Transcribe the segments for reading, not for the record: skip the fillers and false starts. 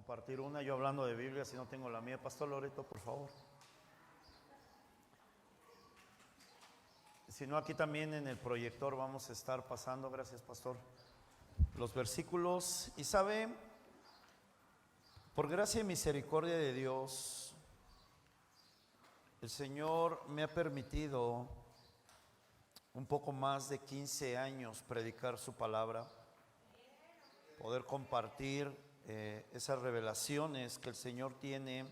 compartir una, yo hablando de Biblia, si no tengo la mía. Pastor Loreto, por favor. Si no, aquí también en el proyector vamos a estar pasando, gracias pastor, los versículos. Y sabe, por gracia y misericordia de Dios, el Señor me ha permitido un poco más de 15 años predicar su palabra, poder compartir esas revelaciones que el Señor tiene.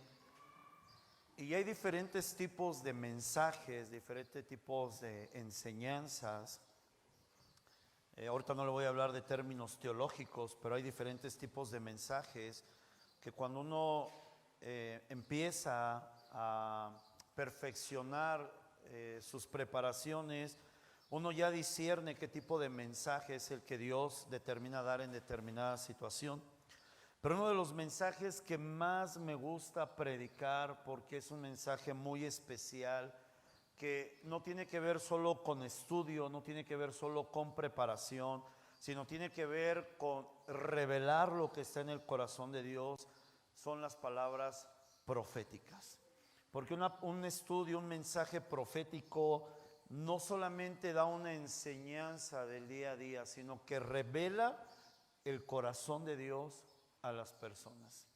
Y hay diferentes tipos de mensajes, diferentes tipos de enseñanzas. Ahorita no le voy a hablar de términos teológicos, pero hay diferentes tipos de mensajes que cuando uno empieza a perfeccionar sus preparaciones, uno ya discierne qué tipo de mensaje es el que Dios determina dar en determinada situación. Pero uno de los mensajes que más me gusta predicar, porque es un mensaje muy especial, que no tiene que ver solo con estudio, no tiene que ver solo con preparación, sino tiene que ver con revelar lo que está en el corazón de Dios, son las palabras proféticas. Porque un estudio, un mensaje profético no solamente da una enseñanza del día a día, sino que revela el corazón de Dios a las personas.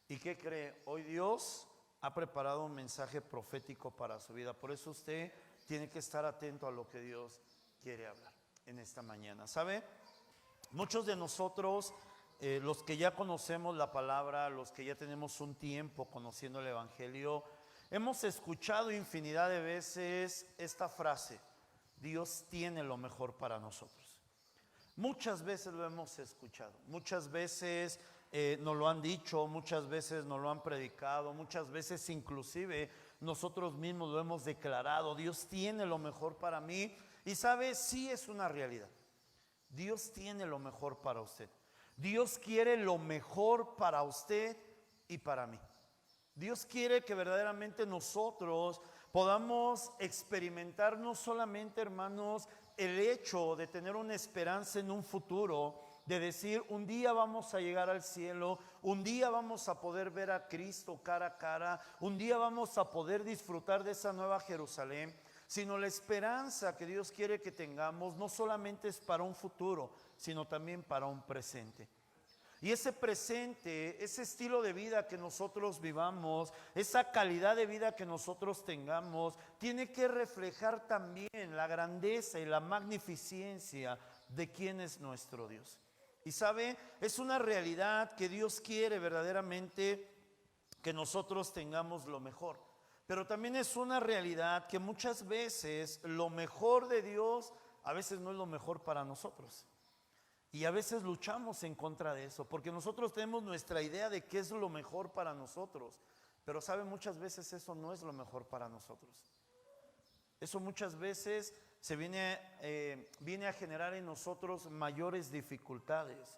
¿Y qué cree? Hoy Dios ha preparado un mensaje profético para su vida. Por eso usted tiene que estar atento a lo que Dios quiere hablar en esta mañana. ¿Sabe? Muchos de nosotros, los que ya conocemos la palabra, los que ya tenemos un tiempo conociendo el Evangelio, hemos escuchado infinidad de veces esta frase: Dios tiene lo mejor para nosotros. Muchas veces lo hemos escuchado, muchas veces nos lo han dicho, muchas veces nos lo han predicado, muchas veces inclusive nosotros mismos lo hemos declarado: Dios tiene lo mejor para mí. Y sabe, sí es una realidad. Dios tiene lo mejor para usted. Dios quiere lo mejor para usted y para mí. Dios quiere que verdaderamente nosotros podamos experimentar no solamente, hermanos, el hecho de tener una esperanza en un futuro, de decir un día vamos a llegar al cielo, un día vamos a poder ver a Cristo cara a cara, un día vamos a poder disfrutar de esa nueva Jerusalén, sino la esperanza que Dios quiere que tengamos no solamente es para un futuro, sino también para un presente. Y ese presente, ese estilo de vida que nosotros vivamos, esa calidad de vida que nosotros tengamos, tiene que reflejar también la grandeza y la magnificencia de quién es nuestro Dios. Y sabe, es una realidad que Dios quiere verdaderamente que nosotros tengamos lo mejor. Pero también es una realidad que muchas veces lo mejor de Dios a veces no es lo mejor para nosotros. Y a veces luchamos en contra de eso, porque nosotros tenemos nuestra idea de qué es lo mejor para nosotros. Pero sabe, muchas veces eso no es lo mejor para nosotros. Eso muchas veces viene a generar en nosotros mayores dificultades.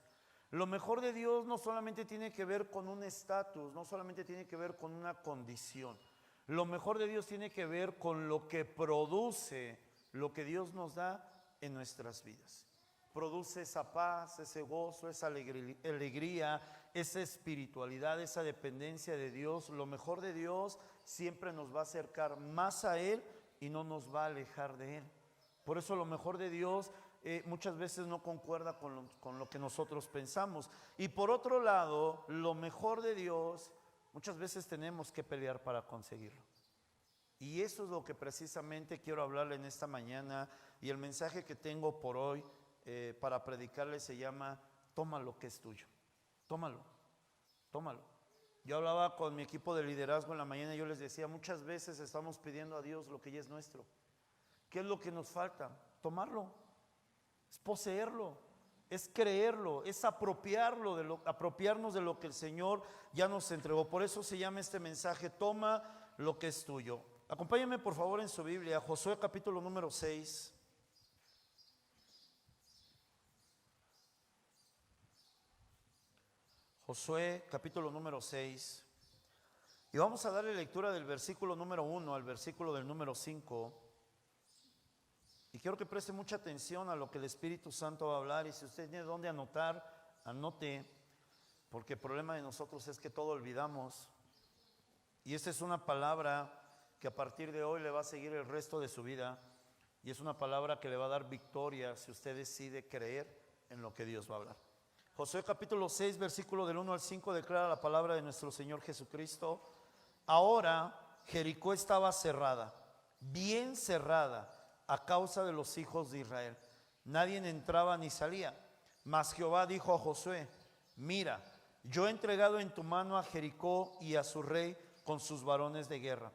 Lo mejor de Dios no solamente tiene que ver con un estatus, no solamente tiene que ver con una condición. Lo mejor de Dios tiene que ver con lo que produce, lo que Dios nos da en nuestras vidas. Produce esa paz, ese gozo, esa alegría, esa espiritualidad, esa dependencia de Dios. Lo mejor de Dios siempre nos va a acercar más a Él y no nos va a alejar de Él. Por eso lo mejor de Dios muchas veces no concuerda con lo que nosotros pensamos. Y por otro lado, lo mejor de Dios muchas veces tenemos que pelear para conseguirlo. Y eso es lo que precisamente quiero hablarle en esta mañana. Y el mensaje que tengo por hoy para predicarle se llama: toma lo que es tuyo. Tómalo, tómalo. Yo hablaba con mi equipo de liderazgo en la mañana y yo les decía: muchas veces estamos pidiendo a Dios lo que ya es nuestro. ¿Qué es lo que nos falta? Tomarlo, es poseerlo, es creerlo, es apropiarnos de lo que el Señor ya nos entregó. Por eso se llama este mensaje: toma lo que es tuyo. Acompáñenme por favor en su Biblia, Josué capítulo número 6. Josué capítulo número 6. Y vamos a darle lectura del versículo número 1 al versículo del número 5. Y quiero que preste mucha atención a lo que el Espíritu Santo va a hablar. Y si usted tiene dónde anotar, anote. porque el problema de nosotros es que todo olvidamos. Y esta es una palabra que a partir de hoy le va a seguir el resto de su vida. Y es una palabra que le va a dar victoria si usted decide creer en lo que Dios va a hablar. Josué capítulo 6, versículo del 1 al 5 declara la palabra de nuestro Señor Jesucristo. Ahora Jericó estaba cerrada, bien cerrada, a causa de los hijos de Israel. Nadie entraba ni salía. Mas Jehová dijo a Josué: mira, yo he entregado en tu mano a Jericó y a su rey con sus varones de guerra.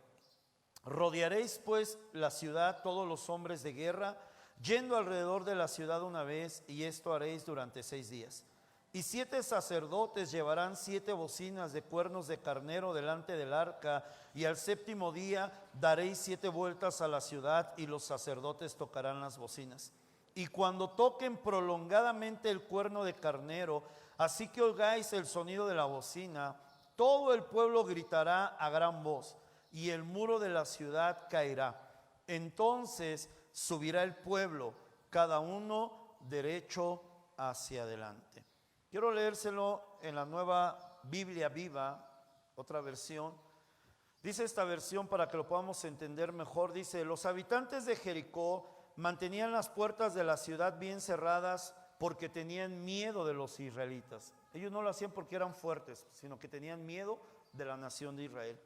Rodearéis pues la ciudad todos los hombres de guerra, yendo alrededor de la ciudad una vez, y esto haréis durante 6 días. Y 7 sacerdotes llevarán 7 bocinas de cuernos de carnero delante del arca, y al 7º día daréis 7 vueltas a la ciudad, y los sacerdotes tocarán las bocinas. Y cuando toquen prolongadamente el cuerno de carnero, así que oigáis el sonido de la bocina, todo el pueblo gritará a gran voz, y el muro de la ciudad caerá. Entonces subirá el pueblo, cada uno derecho hacia adelante. Quiero leérselo en la Nueva Biblia Viva, otra versión. Dice esta versión para que lo podamos entender mejor. Dice: los habitantes de Jericó mantenían las puertas de la ciudad bien cerradas porque tenían miedo de los israelitas. Ellos no lo hacían porque eran fuertes, sino que tenían miedo de la nación de Israel.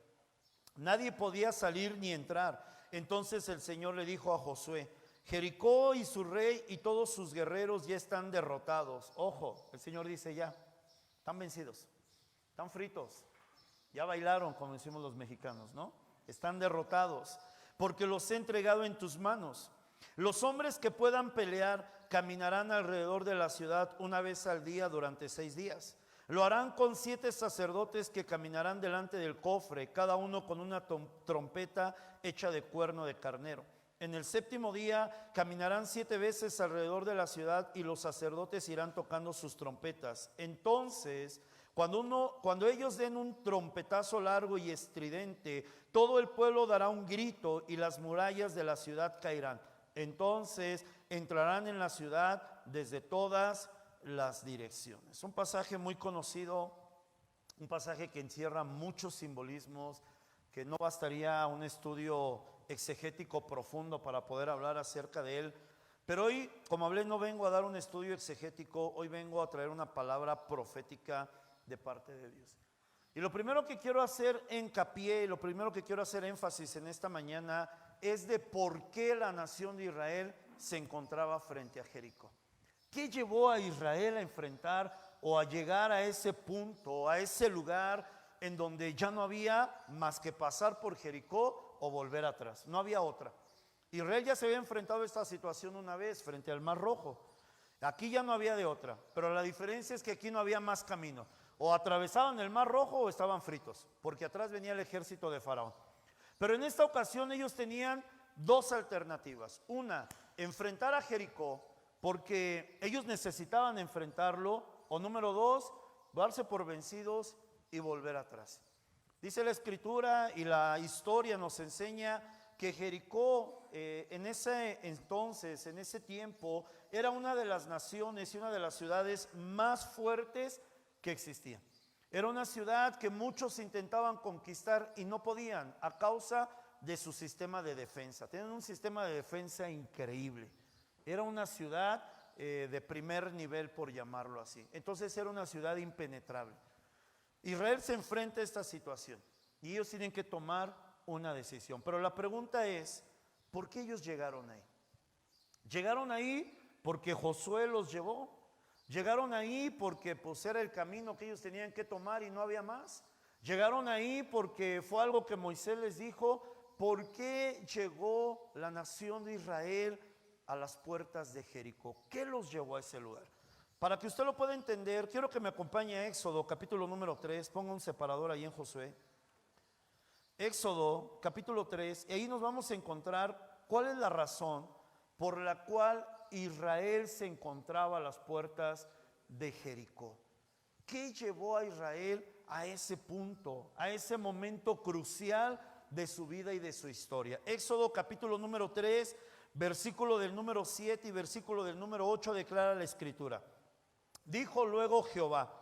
Nadie podía salir ni entrar. Entonces el Señor le dijo a Josué: Jericó y su rey y todos sus guerreros ya están derrotados. Ojo, el Señor dice: ya, están vencidos, están fritos, ya bailaron, como decimos los mexicanos, ¿no? Están derrotados, porque los he entregado en tus manos. Los hombres que puedan pelear caminarán alrededor de la ciudad una vez al día durante 6 días. Lo harán con 7 sacerdotes que caminarán delante del cofre, cada uno con una trompeta hecha de cuerno de carnero. En el 7º día caminarán 7 veces alrededor de la ciudad, y los sacerdotes irán tocando sus trompetas. Entonces, cuando ellos den un trompetazo largo y estridente, todo el pueblo dará un grito y las murallas de la ciudad caerán. Entonces entrarán en la ciudad desde todas las direcciones. Un pasaje muy conocido, un pasaje que encierra muchos simbolismos, que no bastaría un estudio exegético profundo para poder hablar acerca de él. Pero hoy, como hablé, no vengo a dar un estudio exegético, hoy vengo a traer una palabra profética de parte de Dios. Y lo primero que quiero hacer hincapié, lo primero que quiero hacer énfasis en esta mañana es de por qué la nación de Israel se encontraba frente a Jericó. ¿Qué llevó a Israel a enfrentar o a llegar a ese punto, a ese lugar en donde ya no había más que pasar por Jericó o volver atrás? No había otra. Israel ya se había enfrentado a esta situación una vez frente al Mar Rojo. Aquí ya no había de otra, pero la diferencia es que aquí no había más camino. O atravesaban el Mar Rojo o estaban fritos, porque atrás venía el ejército de Faraón. Pero en esta ocasión ellos tenían 2 alternativas. Una, enfrentar a Jericó, porque ellos necesitaban enfrentarlo. O número 2, darse por vencidos y volver atrás. Dice la Escritura y la historia nos enseña que Jericó en ese entonces, en ese tiempo, era una de las naciones y una de las ciudades más fuertes que existían. Era una ciudad que muchos intentaban conquistar y no podían a causa de su sistema de defensa. Tenían un sistema de defensa increíble. Era una ciudad de primer nivel, por llamarlo así. Entonces era una ciudad impenetrable. Israel se enfrenta a esta situación y ellos tienen que tomar una decisión. Pero la pregunta es, ¿por qué ellos llegaron ahí? Llegaron ahí porque Josué los llevó. Llegaron ahí porque pues era el camino que ellos tenían que tomar y no había más. Llegaron ahí porque fue algo que Moisés les dijo. ¿Por qué llegó la nación de Israel a las puertas de Jericó? ¿Qué los llevó a ese lugar? Para que usted lo pueda entender, quiero que me acompañe a Éxodo capítulo número 3. Ponga un separador ahí en Josué. Éxodo capítulo 3, y ahí nos vamos a encontrar cuál es la razón por la cual Israel se encontraba a las puertas de Jericó. ¿Qué llevó a Israel a ese punto, a ese momento crucial de su vida y de su historia? Éxodo capítulo número 3, versículo del número 7 y versículo del número 8 declara la Escritura. Dijo luego Jehová: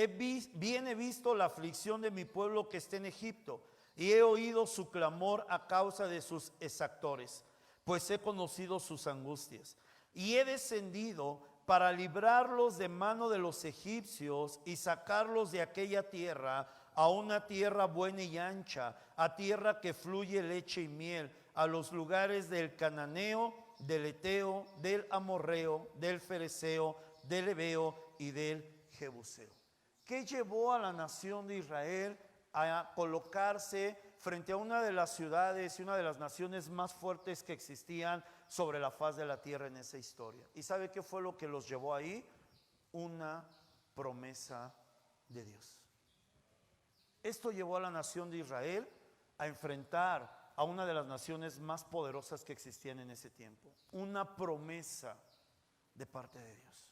bien he visto la aflicción de mi pueblo que está en Egipto, y he oído su clamor a causa de sus exactores, pues he conocido sus angustias. Y he descendido para librarlos de mano de los egipcios y sacarlos de aquella tierra a una tierra buena y ancha, a tierra que fluye leche y miel, a los lugares del cananeo, del eteo, del amorreo, del fereceo, del heveo y del jebuseo. ¿Qué llevó a la nación de Israel a colocarse frente a una de las ciudades y una de las naciones más fuertes que existían sobre la faz de la tierra en esa historia? ¿Y sabe qué fue lo que los llevó ahí? Una promesa de Dios. Esto llevó a la nación de Israel a enfrentar a una de las naciones más poderosas que existían en ese tiempo. Una promesa de parte de Dios.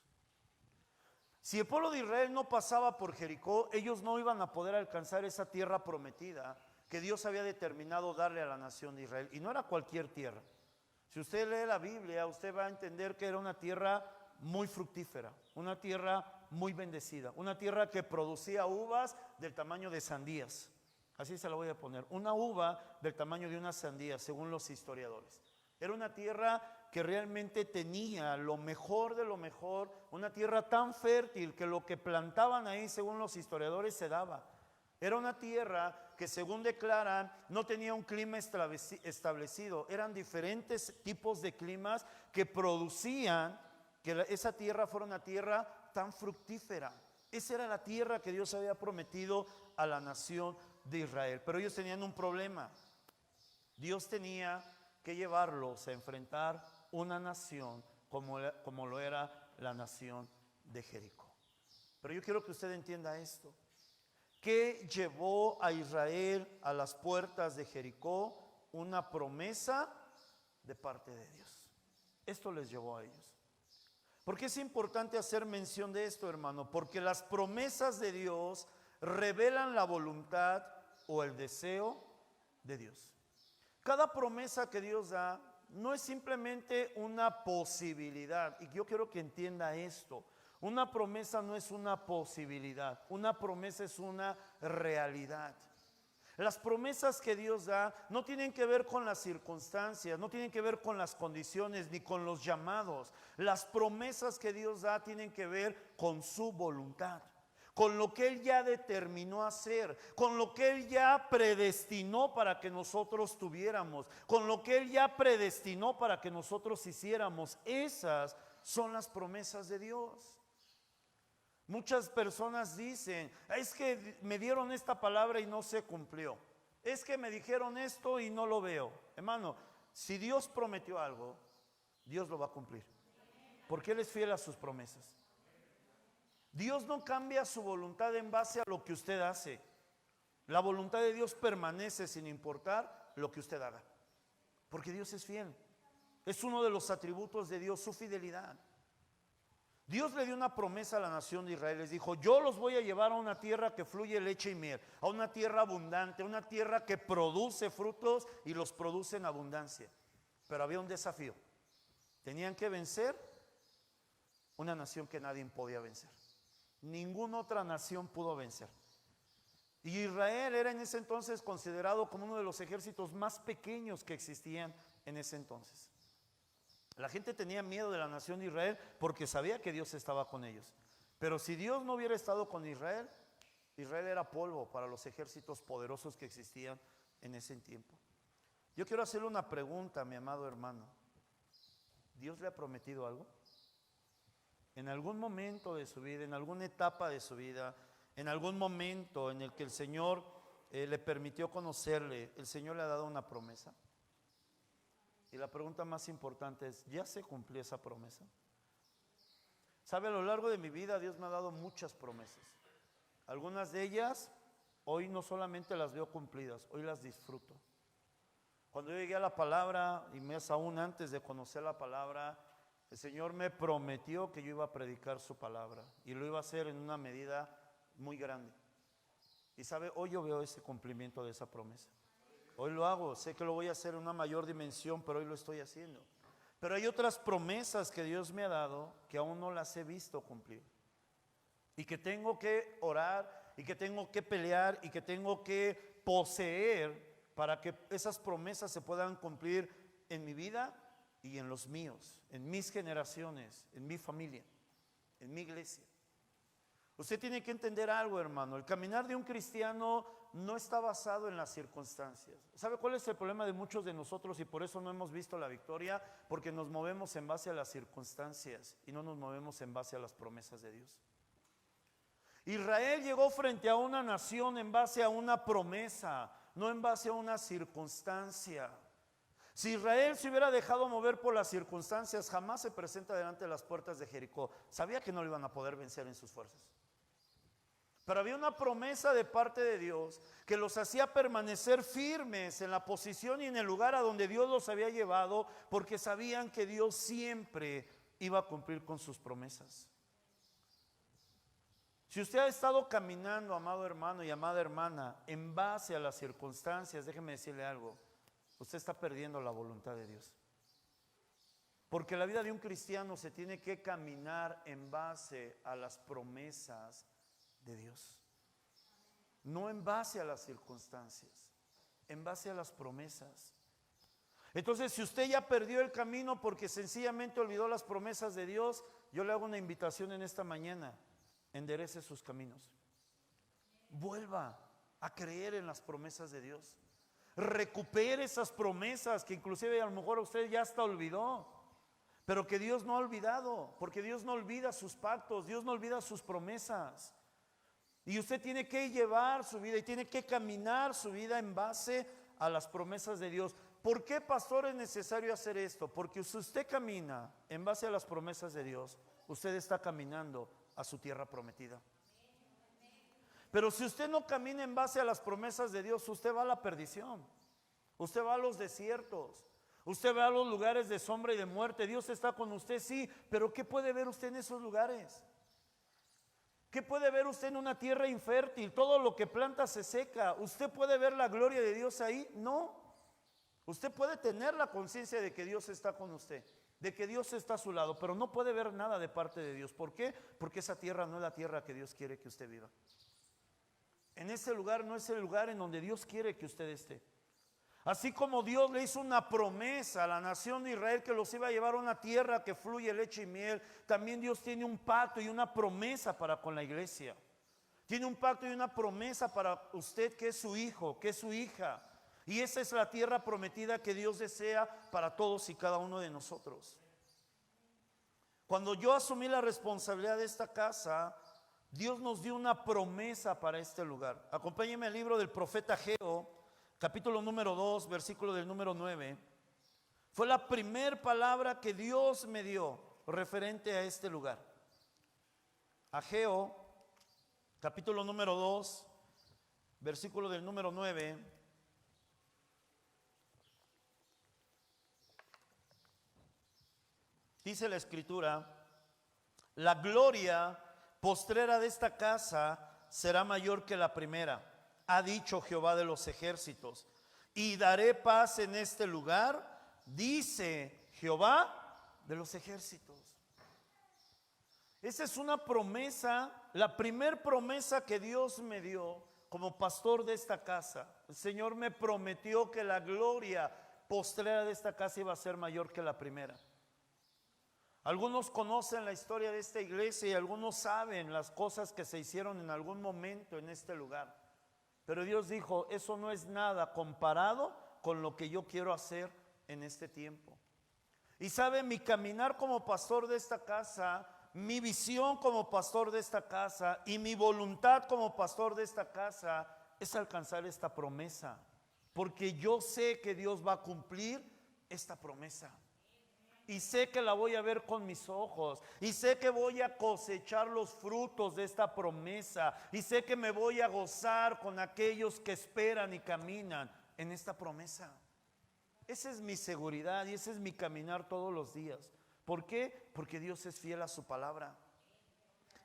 Si el pueblo de Israel no pasaba por Jericó, ellos no iban a poder alcanzar esa tierra prometida que Dios había determinado darle a la nación de Israel. Y no era cualquier tierra. Si usted lee la Biblia, usted va a entender que era una tierra muy fructífera, una tierra muy bendecida, una tierra que producía uvas del tamaño de sandías. Así se la voy a poner, una uva del tamaño de una sandía, según los historiadores. Era una tierra que realmente tenía lo mejor de lo mejor, una tierra tan fértil que lo que plantaban ahí, según los historiadores, se daba. Era una tierra que, según declaran, no tenía un clima establecido. Eran diferentes tipos de climas que producían que esa tierra fuera una tierra tan fructífera. Esa era la tierra que Dios había prometido a la nación de Israel. Pero ellos tenían un problema. Dios tenía que llevarlos a enfrentar una nación como lo era la nación de Jericó. Pero yo quiero que usted entienda esto. ¿Qué llevó a Israel a las puertas de Jericó? Una promesa de parte de Dios. Esto les llevó a ellos. ¿Por qué es importante hacer mención de esto, hermano? Porque las promesas de Dios revelan la voluntad o el deseo de Dios. Cada promesa que Dios da no es simplemente una posibilidad. Y yo quiero que entienda esto. Una promesa no es una posibilidad. Una promesa es una realidad. Las promesas que Dios da no tienen que ver con las circunstancias, no tienen que ver con las condiciones ni con los llamados. Las promesas que Dios da tienen que ver con su voluntad, con lo que Él ya determinó hacer, con lo que Él ya predestinó para que nosotros tuviéramos, con lo que Él ya predestinó para que nosotros hiciéramos. Esas son las promesas de Dios. Muchas personas dicen, es que me dieron esta palabra y no se cumplió. Es que me dijeron esto y no lo veo. Hermano, si Dios prometió algo, Dios lo va a cumplir. Porque Él es fiel a sus promesas. Dios no cambia su voluntad en base a lo que usted hace. La voluntad de Dios permanece sin importar lo que usted haga. Porque Dios es fiel. Es uno de los atributos de Dios, su fidelidad. Dios le dio una promesa a la nación de Israel. Les dijo, yo los voy a llevar a una tierra que fluye leche y miel, a una tierra abundante, a una tierra que produce frutos y los produce en abundancia. Pero había un desafío. Tenían que vencer una nación que nadie podía vencer. Ninguna otra nación pudo vencer. Y Israel era en ese entonces considerado como uno de los ejércitos más pequeños que existían en ese entonces. La gente tenía miedo de la nación de Israel porque sabía que Dios estaba con ellos. Pero si Dios no hubiera estado con Israel, Israel era polvo para los ejércitos poderosos que existían en ese tiempo. Yo quiero hacerle una pregunta, mi amado hermano. ¿Dios le ha prometido algo? En algún momento de su vida, en alguna etapa de su vida, en algún momento en el que el Señor le permitió conocerle, el Señor le ha dado una promesa. Y la pregunta más importante es, ¿ya se cumplió esa promesa? Sabe, a lo largo de mi vida Dios me ha dado muchas promesas. Algunas de ellas hoy no solamente las veo cumplidas, hoy las disfruto. Cuando yo llegué a la palabra, y más aún antes de conocer la palabra, el Señor me prometió que yo iba a predicar su palabra y lo iba a hacer en una medida muy grande. Y sabe, hoy yo veo ese cumplimiento de esa promesa. Hoy lo hago, sé que lo voy a hacer en una mayor dimensión, pero hoy lo estoy haciendo. Pero hay otras promesas que Dios me ha dado que aún no las he visto cumplir. y que tengo que orar y que tengo que pelear y que tengo que poseer para que esas promesas se puedan cumplir en mi vida y en los míos, en mis generaciones, en mi familia, en mi iglesia. Usted tiene que entender algo, hermano. El caminar de un cristiano no está basado en las circunstancias. ¿Sabe cuál es el problema de muchos de nosotros? Y por eso no hemos visto la victoria, porque nos movemos en base a las circunstancias y no nos movemos en base a las promesas de Dios. Israel llegó frente a una nación en base a una promesa, no en base a una circunstancia. Si Israel se hubiera dejado mover por las circunstancias, jamás se presenta delante de las puertas de Jericó. Sabía que no lo iban a poder vencer en sus fuerzas. Pero había una promesa de parte de Dios que los hacía permanecer firmes en la posición y en el lugar a donde Dios los había llevado, porque sabían que Dios siempre iba a cumplir con sus promesas. Si usted ha estado caminando, amado hermano y amada hermana, en base a las circunstancias, déjeme decirle algo, usted está perdiendo la voluntad de Dios. Porque la vida de un cristiano se tiene que caminar en base a las promesas de Dios. No en base a las circunstancias, en base a las promesas. Entonces, si usted ya perdió el camino porque sencillamente olvidó las promesas de Dios, yo le hago una invitación en esta mañana: enderece sus caminos. Vuelva a creer en las promesas de Dios. Recupere esas promesas que inclusive a lo mejor usted ya hasta olvidó, pero que Dios no ha olvidado, porque Dios no olvida sus pactos, Dios no olvida sus promesas. Y usted tiene que llevar su vida y tiene que caminar su vida en base a las promesas de Dios. ¿Por qué, pastor, es necesario hacer esto? Porque si usted camina en base a las promesas de Dios, usted está caminando a su tierra prometida. Pero si usted no camina en base a las promesas de Dios, usted va a la perdición. Usted va a los desiertos. Usted va a los lugares de sombra y de muerte. Dios está con usted, sí, pero ¿qué puede ver usted en esos lugares? ¿Qué puede ver usted en una tierra infértil? Todo lo que planta se seca. ¿Usted puede ver la gloria de Dios ahí? No. Usted puede tener la conciencia de que Dios está con usted, de que Dios está a su lado, pero no puede ver nada de parte de Dios. ¿Por qué? Porque esa tierra no es la tierra que Dios quiere que usted viva. En ese lugar no es el lugar en donde Dios quiere que usted esté. Así como Dios le hizo una promesa a la nación de Israel que los iba a llevar a una tierra que fluye leche y miel, también Dios tiene un pacto y una promesa para con la iglesia. Tiene un pacto y una promesa para usted, que es su hijo, que es su hija. Y esa es la tierra prometida que Dios desea para todos y cada uno de nosotros. Cuando yo asumí la responsabilidad de esta casa, Dios nos dio una promesa para este lugar. Acompáñenme al libro del profeta Ageo, capítulo número 2, versículo del número 9. Fue la primer palabra que Dios me dio referente a este lugar. Ageo, capítulo número 2, versículo del número 9. Dice la escritura: la gloria postrera de esta casa será mayor que la primera, ha dicho Jehová de los ejércitos, y daré paz en este lugar, dice Jehová de los ejércitos. Esa es una promesa, la primer promesa que Dios me dio como pastor de esta casa. El Señor me prometió que la gloria postrera de esta casa iba a ser mayor que la primera. Algunos conocen la historia de esta iglesia y algunos saben las cosas que se hicieron en algún momento en este lugar. Pero Dios dijo: eso no es nada comparado con lo que yo quiero hacer en este tiempo. Y sabe, mi caminar como pastor de esta casa, mi visión como pastor de esta casa y mi voluntad como pastor de esta casa es alcanzar esta promesa. Porque yo sé que Dios va a cumplir esta promesa. Y sé que la voy a ver con mis ojos. Y sé que voy a cosechar los frutos de esta promesa. Y sé que me voy a gozar con aquellos que esperan y caminan en esta promesa. Esa es mi seguridad y ese es mi caminar todos los días. ¿Por qué? Porque Dios es fiel a su palabra.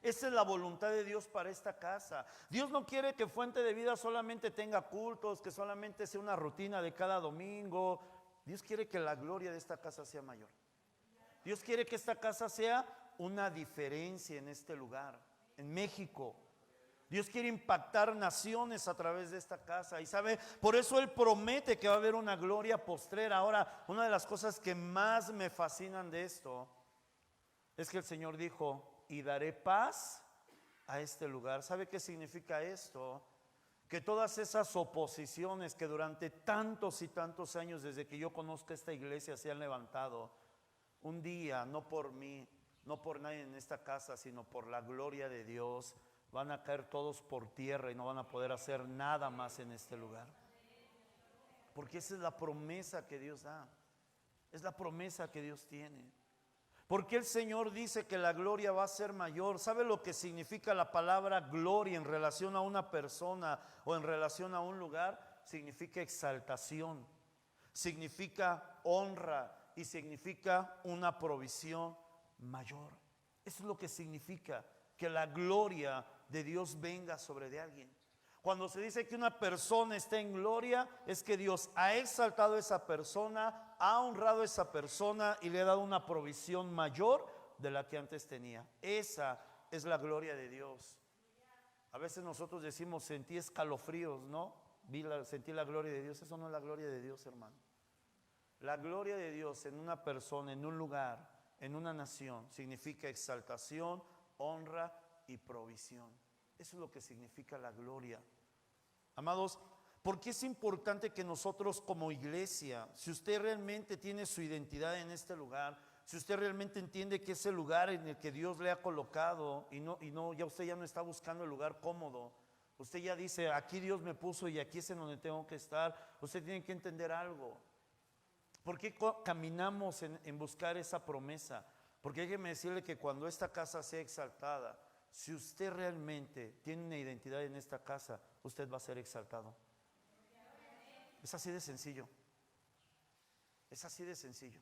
Esa es la voluntad de Dios para esta casa. Dios no quiere que Fuente de Vida solamente tenga cultos, que solamente sea una rutina de cada domingo. Dios quiere que la gloria de esta casa sea mayor. Dios quiere que esta casa sea una diferencia en este lugar, en México. Dios quiere impactar naciones a través de esta casa. Y sabe, por eso Él promete que va a haber una gloria postrera. Ahora, una de las cosas que más me fascinan de esto es que el Señor dijo: y daré paz a este lugar. ¿Sabe qué significa esto? Que todas esas oposiciones que durante tantos y tantos años, desde que yo conozco esta iglesia, se han levantado, un día, no por mí, no por nadie en esta casa, sino por la gloria de Dios, van a caer todos por tierra y no van a poder hacer nada más en este lugar. Porque esa es la promesa que Dios da. Es la promesa que Dios tiene. Porque el Señor dice que la gloria va a ser mayor. ¿Sabe lo que significa la palabra gloria en relación a una persona o en relación a un lugar? Significa exaltación, significa honra y significa una provisión mayor. Eso es lo que significa que la gloria de Dios venga sobre de alguien. Cuando se dice que una persona está en gloria, es que Dios ha exaltado a esa persona, ha honrado a esa persona y le ha dado una provisión mayor de la que antes tenía. Esa es la gloria de Dios. A veces nosotros decimos: sentí escalofríos, ¿no? Sentí la gloria de Dios. Eso no es la gloria de Dios, hermano. La gloria de Dios en una persona, en un lugar, en una nación, significa exaltación, honra y provisión. Eso es lo que significa la gloria. Amados, ¿por qué es importante que nosotros como iglesia, si usted realmente tiene su identidad en este lugar, si usted realmente entiende que es el lugar en el que Dios le ha colocado y no, ya usted ya no está buscando el lugar cómodo, usted ya dice: aquí Dios me puso y aquí es en donde tengo que estar, usted tiene que entender algo. ¿Por qué caminamos en buscar esa promesa? Porque déjeme decirle que cuando esta casa sea exaltada, si usted realmente tiene una identidad en esta casa, usted va a ser exaltado. Es así de sencillo. Es así de sencillo.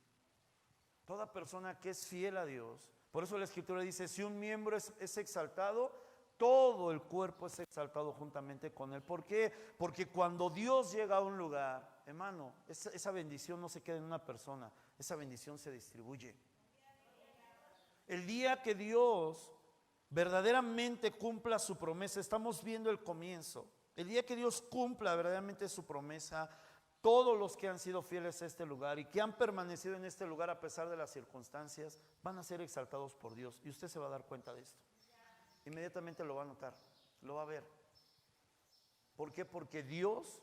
Toda persona que es fiel a Dios, por eso la Escritura dice: si un miembro es exaltado, todo el cuerpo es exaltado juntamente con él. ¿Por qué? Porque cuando Dios llega a un lugar, hermano, esa bendición no se queda en una persona, esa bendición se distribuye. El día que Dios verdaderamente cumpla su promesa, estamos viendo el comienzo. El día que Dios cumpla verdaderamente su promesa, todos los que han sido fieles a este lugar y que han permanecido en este lugar a pesar de las circunstancias, van a ser exaltados por Dios. Y usted se va a dar cuenta de esto. Inmediatamente lo va a notar, lo va a ver. ¿Por qué? Porque Dios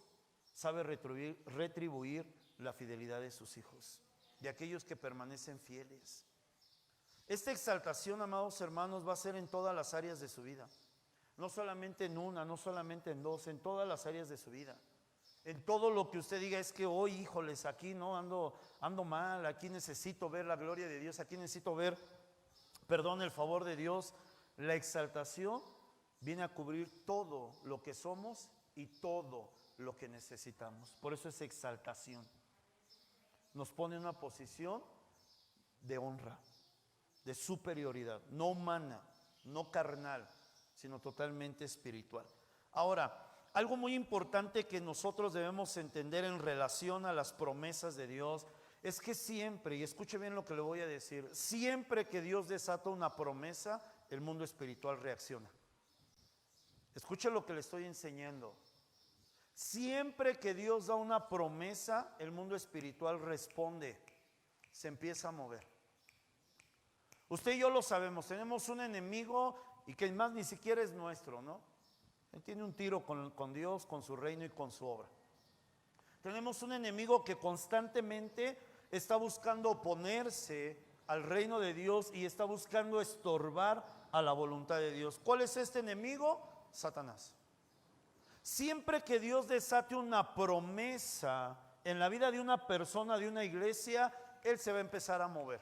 sabe retribuir la fidelidad de sus hijos, de aquellos que permanecen fieles. Esta exaltación, amados hermanos, va a ser en todas las áreas de su vida. No solamente en una, no solamente en dos, en todas las áreas de su vida. En todo lo que usted diga: es que hoy, híjoles, aquí no ando mal, aquí necesito ver la gloria de Dios, aquí necesito ver, el favor de Dios. La exaltación viene a cubrir todo lo que somos y todo lo que necesitamos. Por eso es exaltación. Nos pone en una posición de honra, de superioridad, no humana, no carnal, sino totalmente espiritual. Ahora, algo muy importante que nosotros debemos entender en relación a las promesas de Dios es que siempre, y escuche bien lo que le voy a decir, siempre que Dios desata una promesa, el mundo espiritual reacciona. Escuche lo que le estoy enseñando. Siempre que Dios da una promesa, el mundo espiritual responde, se empieza a mover. Usted y yo lo sabemos, tenemos un enemigo y que más ni siquiera es nuestro, ¿no? Él tiene un tiro con Dios, con su reino y con su obra. Tenemos un enemigo que constantemente está buscando oponerse al reino de Dios y está buscando estorbar a la voluntad de Dios. ¿Cuál es este enemigo? Satanás. Siempre que Dios desate una promesa en la vida de una persona, de una iglesia, Él se va a empezar a mover.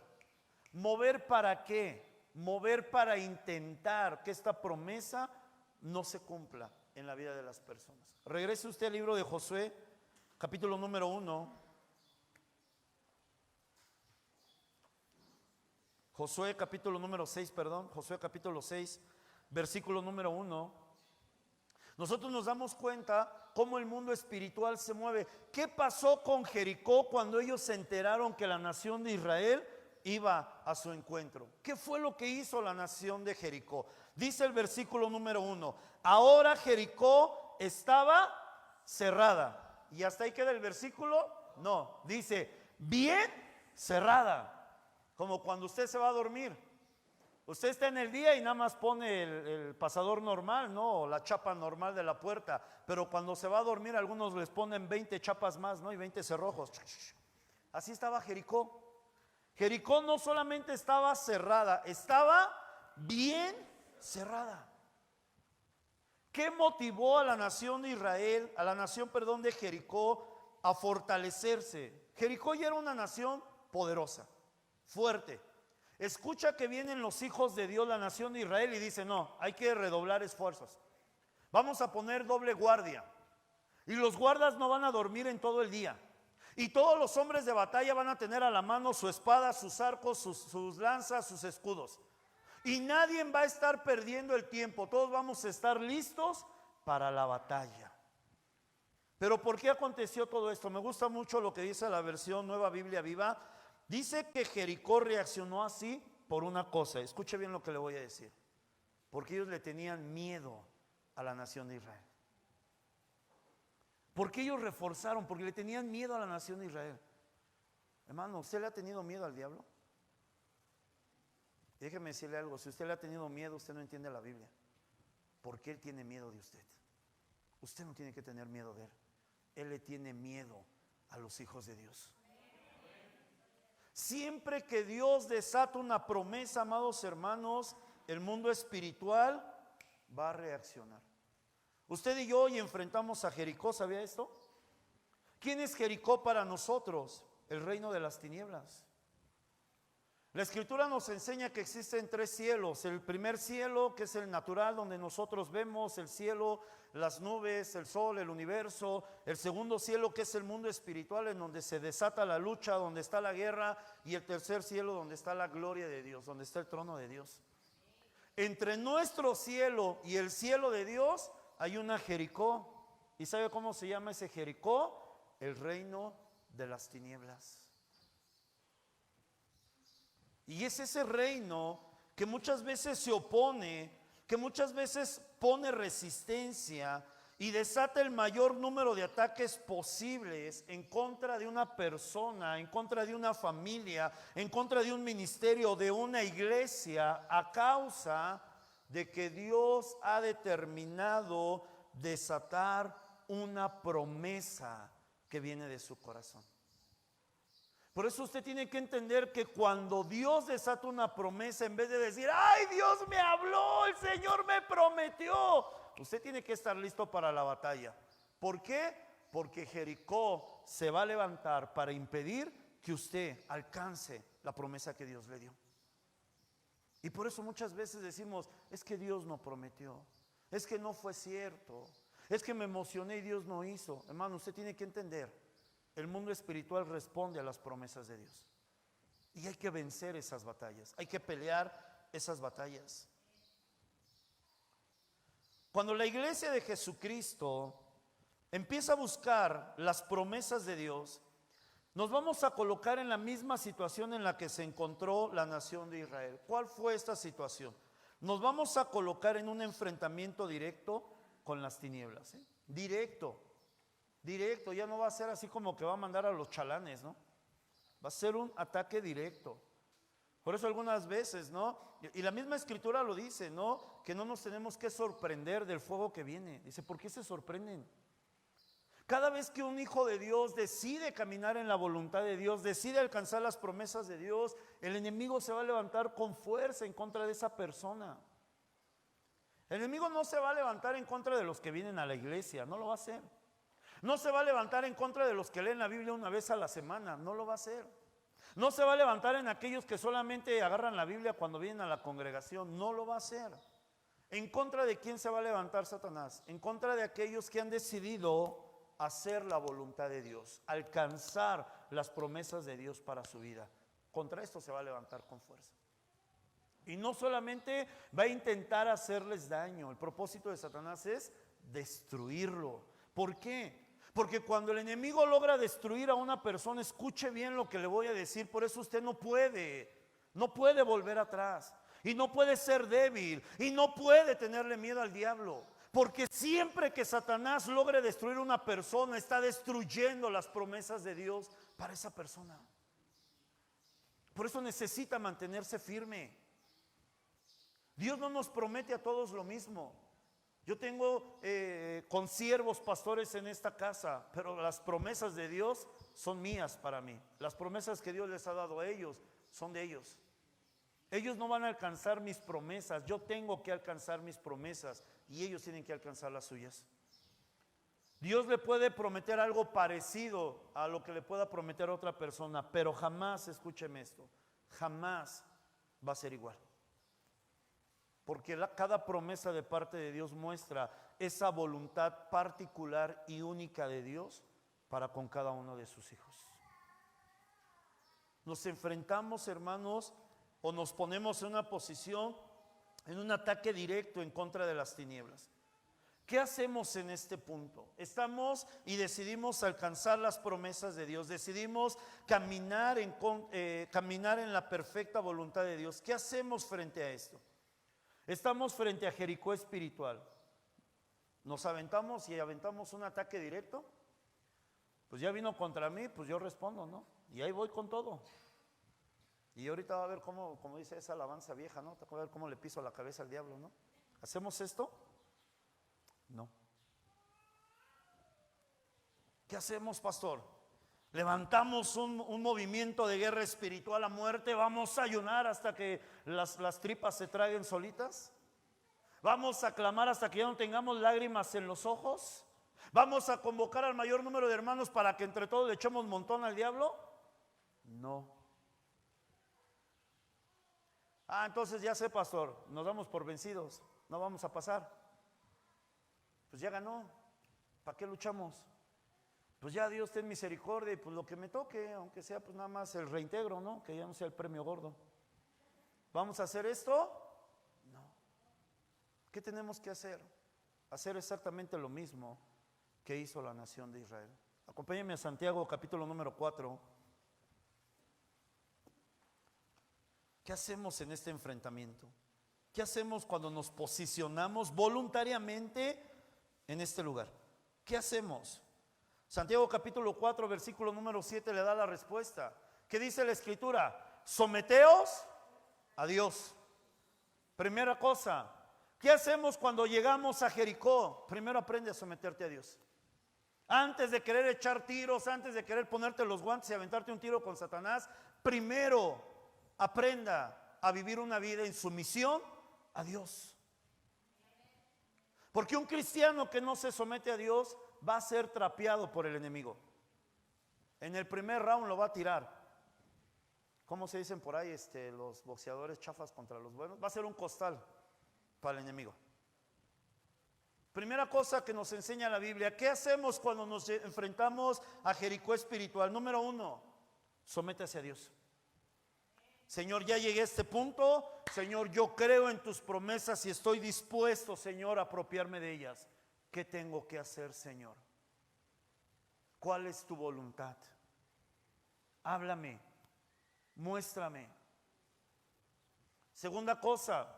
¿Mover para qué? Mover para intentar que esta promesa no se cumpla en la vida de las personas. Regrese usted al libro de Josué, capítulo número 1. Josué capítulo número 6, Josué capítulo 6, versículo número 1. Nosotros nos damos cuenta cómo el mundo espiritual se mueve. ¿Qué pasó con Jericó cuando ellos se enteraron que la nación de Israel iba a su encuentro. ¿Qué fue lo que hizo la nación de Jericó? Dice el versículo número 1: ahora Jericó estaba cerrada. ¿Y hasta ahí queda el versículo? No, dice bien cerrada. Como cuando usted se va a dormir. Usted está en el día y nada más pone el pasador normal, ¿no? O la chapa normal de la puerta. Pero cuando se va a dormir, algunos les ponen 20 chapas más, ¿no? Y 20 cerrojos. Así estaba Jericó. Jericó no solamente estaba cerrada, estaba bien cerrada. ¿Qué motivó a la nación de Israel, a la nación, perdón, de Jericó a fortalecerse? Jericó ya era una nación poderosa, fuerte. Escucha que vienen los hijos de Dios, la nación de Israel, y dice: no, hay que redoblar esfuerzos. Vamos a poner doble guardia. Y los guardas no van a dormir en todo el día. Y todos los hombres de batalla van a tener a la mano su espada, sus arcos, sus lanzas, sus escudos. Y nadie va a estar perdiendo el tiempo. Todos vamos a estar listos para la batalla. Pero ¿por qué aconteció todo esto? Me gusta mucho lo que dice la versión Nueva Biblia Viva. Dice que Jericó reaccionó así por una cosa. Escuche bien lo que le voy a decir. Porque ellos le tenían miedo a la nación de Israel. ¿Por qué ellos reforzaron? Porque le tenían miedo a la nación de Israel. Hermano, ¿usted le ha tenido miedo al diablo? Déjeme decirle algo: si usted le ha tenido miedo, usted no entiende la Biblia. ¿Por qué él tiene miedo de usted? Usted no tiene que tener miedo de él. Él le tiene miedo a los hijos de Dios. Siempre que Dios desata una promesa, amados hermanos, el mundo espiritual va a reaccionar. Usted y yo hoy enfrentamos a Jericó, ¿sabía esto? ¿Quién es Jericó para nosotros? El reino de las tinieblas. La escritura nos enseña que existen tres cielos: el primer cielo, que es el natural, donde nosotros vemos el cielo, las nubes, el sol, el universo; el segundo cielo, que es el mundo espiritual, en donde se desata la lucha, donde está la guerra; y el tercer cielo, donde está la gloria de Dios, donde está el trono de Dios. Entre nuestro cielo y el cielo de Dios hay una Jericó. ¿Y sabe cómo se llama ese Jericó? El reino de las tinieblas. Y es ese reino que muchas veces se opone, que muchas veces pone resistencia y desata el mayor número de ataques posibles en contra de una persona, en contra de una familia, en contra de un ministerio, de una iglesia, a causa de que Dios ha determinado desatar una promesa que viene de su corazón. Por eso usted tiene que entender que cuando Dios desata una promesa, en vez de decir: ay, Dios me habló, el Señor me prometió, usted tiene que estar listo para la batalla. ¿Por qué? Porque Jericó se va a levantar para impedir que usted alcance la promesa que Dios le dio. Y por eso muchas veces decimos: es que Dios no prometió, es que no fue cierto, es que me emocioné y Dios no hizo. Hermano, usted tiene que entender: el mundo espiritual responde a las promesas de Dios. Y hay que vencer esas batallas, hay que pelear esas batallas. Cuando la iglesia de Jesucristo empieza a buscar las promesas de Dios, nos vamos a colocar en la misma situación en la que se encontró la nación de Israel. ¿Cuál fue esta situación? Nos vamos a colocar en un enfrentamiento directo con las tinieblas, ¿eh? Directo, ya no va a ser así como que va a mandar a los chalanes, ¿no? Va a ser un ataque directo. Por eso algunas veces, ¿no? Y la misma escritura lo dice, ¿no? Que no nos tenemos que sorprender del fuego que viene. Dice: ¿por qué se sorprenden? Cada vez que un hijo de Dios decide caminar en la voluntad de Dios, decide alcanzar las promesas de Dios, el enemigo se va a levantar con fuerza en contra de esa persona. El enemigo no se va a levantar en contra de los que vienen a la iglesia, no lo va a hacer. No se va a levantar en contra de los que leen la Biblia una vez a la semana, no lo va a hacer. No se va a levantar en aquellos que solamente agarran la Biblia cuando vienen a la congregación, no lo va a hacer. ¿En contra de quién se va a levantar Satanás? En contra de aquellos que han decidido hacer la voluntad de Dios, alcanzar las promesas de Dios para su vida. Contra esto se va a levantar con fuerza. Y no solamente va a intentar hacerles daño, el propósito de Satanás es destruirlo. ¿Por qué? Porque cuando el enemigo logra destruir a una persona, escuche bien lo que le voy a decir, por eso usted no puede volver atrás, y no puede ser débil, y no puede tenerle miedo al diablo, porque siempre que Satanás logre destruir una persona, está destruyendo las promesas de Dios para esa persona. Por eso necesita mantenerse firme. Dios no nos promete a todos lo mismo. Yo tengo consiervos, pastores en esta casa, pero las promesas de Dios son mías para mí. Las promesas que Dios les ha dado a ellos son de ellos. Ellos no van a alcanzar mis promesas, yo tengo que alcanzar mis promesas y ellos tienen que alcanzar las suyas. Dios le puede prometer algo parecido a lo que le pueda prometer a otra persona, pero jamás, escúcheme esto, jamás va a ser igual. Porque cada promesa de parte de Dios muestra esa voluntad particular y única de Dios para con cada uno de sus hijos. Nos enfrentamos, hermanos, o nos ponemos en una posición, en un ataque directo en contra de las tinieblas. ¿Qué hacemos en este punto? Estamos y decidimos alcanzar las promesas de Dios, decidimos caminar en la perfecta voluntad de Dios. ¿Qué hacemos frente a esto? Estamos frente a Jericó espiritual. Nos aventamos y aventamos un ataque directo. Pues ya vino contra mí, pues yo respondo, ¿no? Y ahí voy con todo. Y ahorita va a ver cómo, como dice esa alabanza vieja, ¿no? Va a ver cómo le piso la cabeza al diablo, ¿no? ¿Hacemos esto? No. ¿Qué hacemos, pastor? Levantamos un movimiento de guerra espiritual a muerte. Vamos a ayunar hasta que las tripas se traguen solitas. Vamos a clamar hasta que ya no tengamos lágrimas en los ojos. Vamos a convocar al mayor número de hermanos para que entre todos le echemos montón al diablo. No. Entonces ya sé, pastor, nos damos por vencidos, no vamos a pasar. Pues ya ganó, ¿para qué luchamos? Pues ya Dios ten misericordia y pues lo que me toque, aunque sea pues nada más el reintegro, ¿no? Que ya no sea el premio gordo. ¿Vamos a hacer esto? No. ¿Qué tenemos que hacer? Hacer exactamente lo mismo que hizo la nación de Israel. Acompáñenme a Santiago capítulo número 4. ¿Qué hacemos en este enfrentamiento? ¿Qué hacemos cuando nos posicionamos voluntariamente en este lugar? ¿Qué hacemos? Santiago capítulo 4 versículo número 7 le da la respuesta. ¿Qué dice la escritura? Someteos a Dios. Primera cosa, ¿qué hacemos cuando llegamos a Jericó? Primero aprende a someterte a Dios. Antes de querer echar tiros, antes de querer ponerte los guantes y aventarte un tiro con Satanás, primero aprenda a vivir una vida en sumisión a Dios. Porque un cristiano que no se somete a Dios va a ser trapeado por el enemigo. En el primer round lo va a tirar. ¿Cómo se dicen por ahí los boxeadores chafas contra los buenos? Va a ser un costal para el enemigo. Primera cosa que nos enseña la Biblia. ¿Qué hacemos cuando nos enfrentamos a Jericó espiritual? Número 1, sométase a Dios. Señor, ya llegué a este punto. Señor, yo creo en tus promesas y estoy dispuesto, Señor, a apropiarme de ellas. ¿Qué tengo que hacer, Señor? ¿Cuál es tu voluntad? Háblame, muéstrame. Segunda cosa,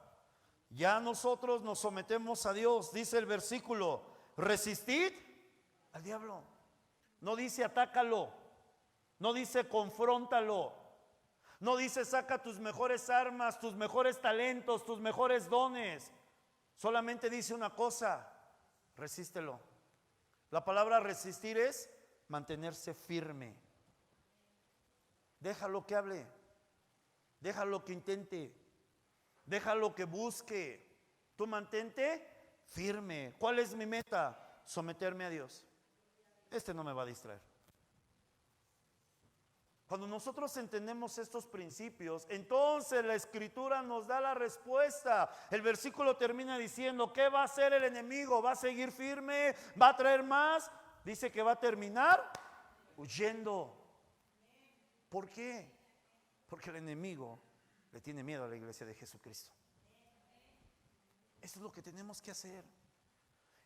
ya nosotros nos sometemos a Dios. Dice el versículo, resistid al diablo. No dice atácalo, no dice confróntalo, no dice saca tus mejores armas, tus mejores talentos, tus mejores dones. Solamente dice una cosa, resístelo. La palabra resistir es mantenerse firme. Déjalo que hable, déjalo que intente, déjalo que busque. Tú mantente firme. ¿Cuál es mi meta? Someterme a Dios. No me va a distraer. Cuando nosotros entendemos estos principios, entonces la escritura nos da la respuesta. El versículo termina diciendo, ¿qué va a hacer el enemigo? ¿Va a seguir firme? ¿Va a traer más? Dice que va a terminar huyendo. ¿Por qué? Porque el enemigo le tiene miedo a la iglesia de Jesucristo. Eso es lo que tenemos que hacer.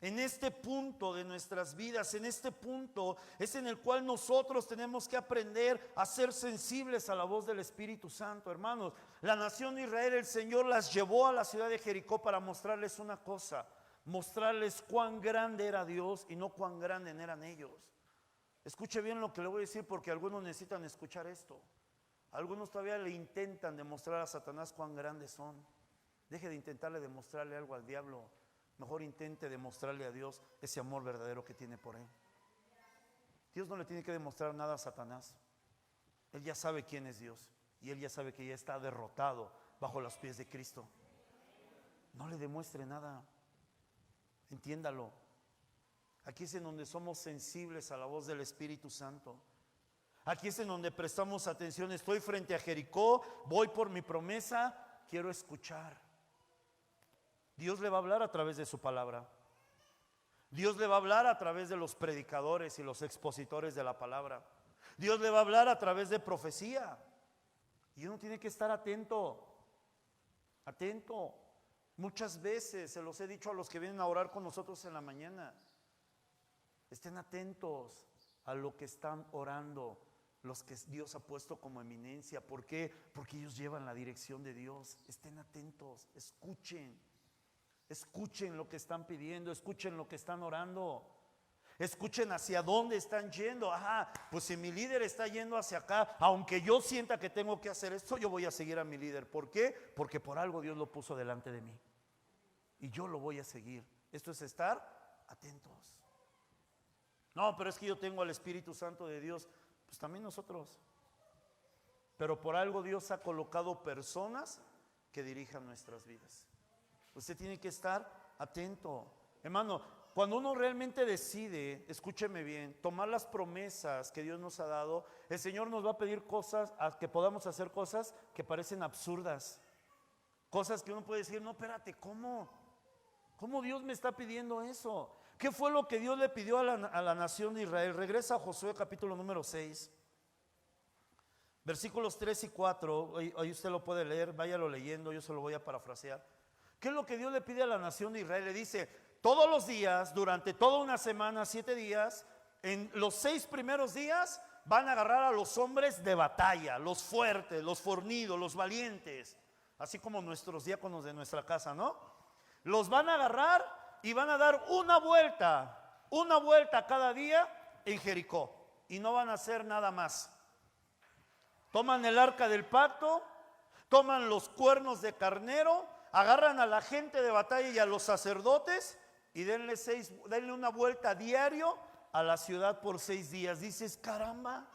En este punto de nuestras vidas, en este punto es en el cual nosotros tenemos que aprender a ser sensibles a la voz del Espíritu Santo, hermanos. La nación de Israel, el Señor las llevó a la ciudad de Jericó para mostrarles una cosa, mostrarles cuán grande era Dios y no cuán grandes eran ellos. Escuche bien lo que le voy a decir, porque algunos necesitan escuchar esto. Algunos todavía le intentan demostrar a Satanás cuán grandes son. Deje de intentarle demostrarle algo al diablo. Mejor intente demostrarle a Dios ese amor verdadero que tiene por él. Dios no le tiene que demostrar nada a Satanás. Él ya sabe quién es Dios y él ya sabe que ya está derrotado bajo los pies de Cristo. No le demuestre nada. Entiéndalo. Aquí es en donde somos sensibles a la voz del Espíritu Santo. Aquí es en donde prestamos atención. Estoy frente a Jericó, voy por mi promesa, quiero escuchar. Dios le va a hablar a través de su palabra. Dios le va a hablar a través de los predicadores y los expositores de la palabra. Dios le va a hablar a través de profecía. Y uno tiene que estar atento. Atento. Muchas veces se los he dicho a los que vienen a orar con nosotros en la mañana. Estén atentos a lo que están orando, los que Dios ha puesto como eminencia. ¿Por qué? Porque ellos llevan la dirección de Dios. Estén atentos, escuchen. Escuchen lo que están pidiendo, escuchen lo que están orando. Escuchen hacia dónde están yendo. Ajá, pues si mi líder está yendo hacia acá, aunque yo sienta que tengo que hacer esto, yo voy a seguir a mi líder. ¿Por qué? Porque por algo Dios lo puso delante de mí y yo lo voy a seguir. Esto es estar atentos. No, pero es que yo tengo al Espíritu Santo de Dios. Pues también nosotros. Pero por algo Dios ha colocado personas que dirijan nuestras vidas. Usted tiene que estar atento. Hermano, cuando uno realmente decide, escúcheme bien, tomar las promesas que Dios nos ha dado, el Señor nos va a pedir cosas, a que podamos hacer cosas que parecen absurdas. Cosas que uno puede decir, no, espérate, ¿cómo? ¿Cómo Dios me está pidiendo eso? ¿Qué fue lo que Dios le pidió a la nación de Israel? Regresa a Josué capítulo número 6. Versículos 3 y 4, hoy usted lo puede leer, váyalo leyendo, yo se lo voy a parafrasear. ¿Qué es lo que Dios le pide a la nación de Israel? Le dice, todos los días, durante toda una semana, 7 días, en los 6 primeros días, van a agarrar a los hombres de batalla, los fuertes, los fornidos, los valientes, así como nuestros diáconos de nuestra casa, ¿no? Los van a agarrar y van a dar una vuelta cada día en Jericó, y no van a hacer nada más. Toman el arca del pacto, toman los cuernos de carnero, agarran a la gente de batalla y a los sacerdotes y denle una vuelta diario a la ciudad por 6 días. Dices, caramba,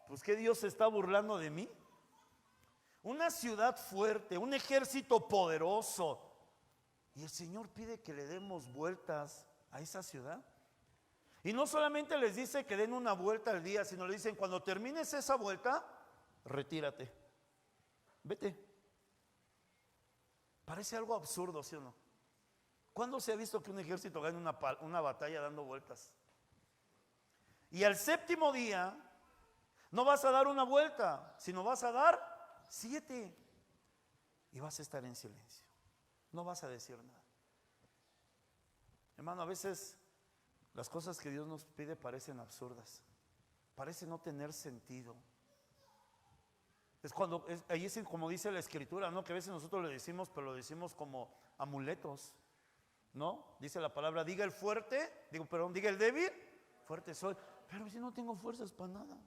pues que Dios se está burlando de mí. Una ciudad fuerte, un ejército poderoso, y el Señor pide que le demos vueltas a esa ciudad. Y no solamente les dice que den una vuelta al día, sino le dicen, cuando termines esa vuelta, retírate, vete. Parece algo absurdo, ¿sí o no? ¿Cuándo se ha visto que un ejército gane una batalla dando vueltas? Y al 7º día no vas a dar una vuelta, sino vas a dar 7. Y vas a estar en silencio. No vas a decir nada. Hermano, a veces las cosas que Dios nos pide parecen absurdas. Parece no tener sentido. Ahí es como dice la Escritura, ¿no? Que a veces nosotros le decimos, pero lo decimos como amuletos, ¿no? Dice la palabra, diga el débil, fuerte soy. Pero si no tengo fuerzas para nada,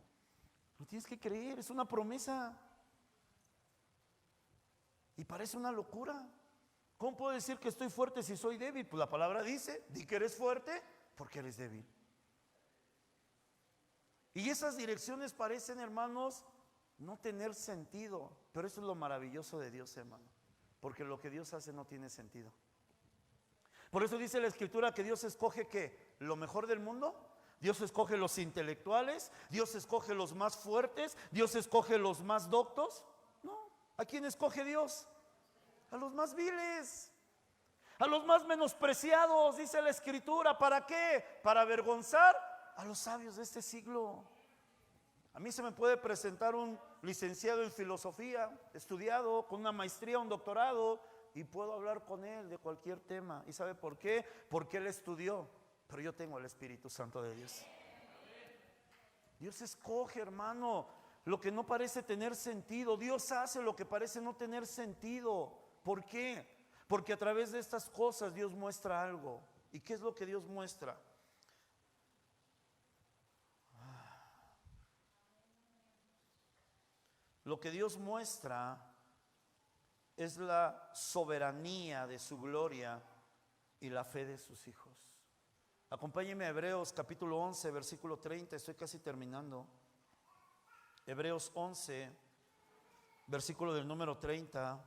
lo tienes que creer, es una promesa. Y parece una locura. ¿Cómo puedo decir que estoy fuerte si soy débil? Pues la palabra dice, di que eres fuerte porque eres débil. Y esas direcciones parecen, hermanos, no tener sentido, pero eso es lo maravilloso de Dios, hermano, porque lo que Dios hace no tiene sentido. Por eso dice la Escritura que Dios escoge ¿qué? Lo mejor del mundo. Dios escoge los intelectuales, Dios escoge los más fuertes, Dios escoge los más doctos. No, ¿a quién escoge Dios? A los más viles, a los más menospreciados, dice la Escritura. ¿Para qué? Para avergonzar a los sabios de este siglo. A mí se me puede presentar un licenciado en filosofía, estudiado, con una maestría, un doctorado, y puedo hablar con Él de cualquier tema. ¿Y sabe por qué? Porque Él estudió, pero yo tengo el Espíritu Santo de Dios. Dios escoge, hermano, lo que no parece tener sentido. Dios hace lo que parece no tener sentido. ¿Por qué? Porque a través de estas cosas Dios muestra algo. ¿Y qué es lo que Dios muestra? Lo que Dios muestra es la soberanía de su gloria y la fe de sus hijos. Acompáñenme a Hebreos capítulo 11, versículo 30, estoy casi terminando. Hebreos 11, versículo del número 30.